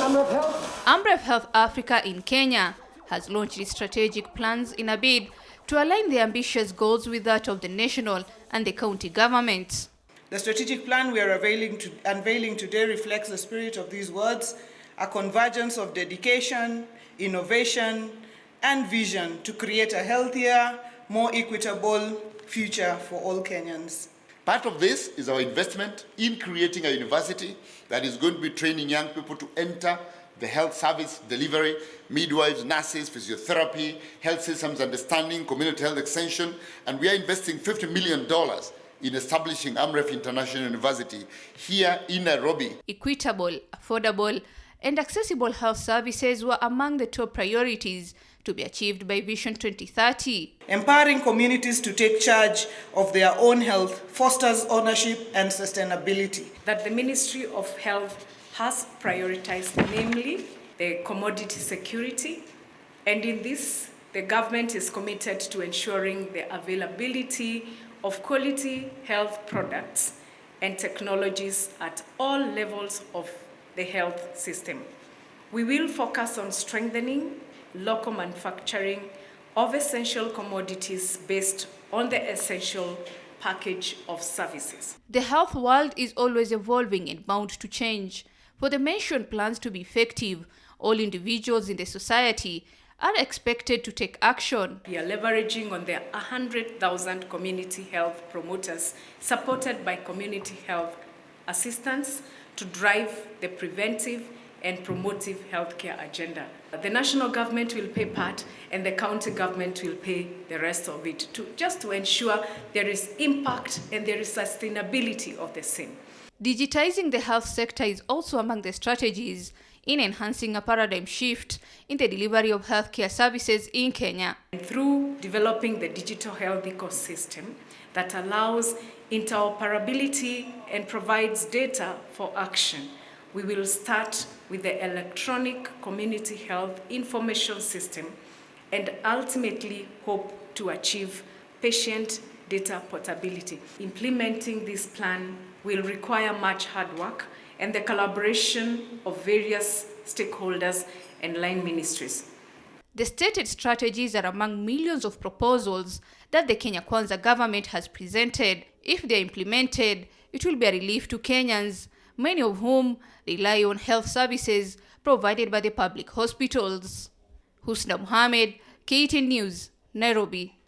AMREF Health Africa in Kenya has launched its strategic plans in a bid to align the ambitious goals with that of the national and the county governments. The strategic plan we are unveiling today reflects the spirit of these words, a convergence of dedication, innovation, and vision to create a healthier, more equitable future for all Kenyans. Part of this is our investment in creating a university that is going to be training young people to enter the health service delivery, midwives, nurses, physiotherapy, health systems understanding, community health extension, and we are investing $50 million in establishing AMREF International University here in Nairobi. Equitable, affordable, and accessible health services were among the top priorities to be achieved by Vision 2030. Empowering communities to take charge of their own health fosters ownership and sustainability. That the Ministry of Health has prioritized, namely the commodity security, and in this, the government is committed to ensuring the availability of quality health products and technologies at all levels of the health system. We will focus on strengthening local manufacturing of essential commodities based on the essential package of services. The health world is always evolving and bound to change. For the mentioned plans to be effective, all individuals in the society are expected to take action. We are leveraging on the 100,000 community health promoters supported by community health assistants to drive the preventive and promotive healthcare agenda. The national government will pay part and the county government will pay the rest of it just to ensure there is impact and there is sustainability of the same. Digitizing the health sector is also among the strategies in enhancing a paradigm shift in the delivery of healthcare services in Kenya. Through developing the digital health ecosystem that allows interoperability and provides data for action, we will start with the electronic community health information system and ultimately hope to achieve patient data portability. Implementing this plan will require much hard work and the collaboration of various stakeholders and line ministries. The stated strategies are among millions of proposals that the Kenya Kwanza government has presented. If they are implemented, it will be a relief to Kenyans, many of whom rely on health services provided by the public hospitals. Husna Mohammed, KTN News, Nairobi.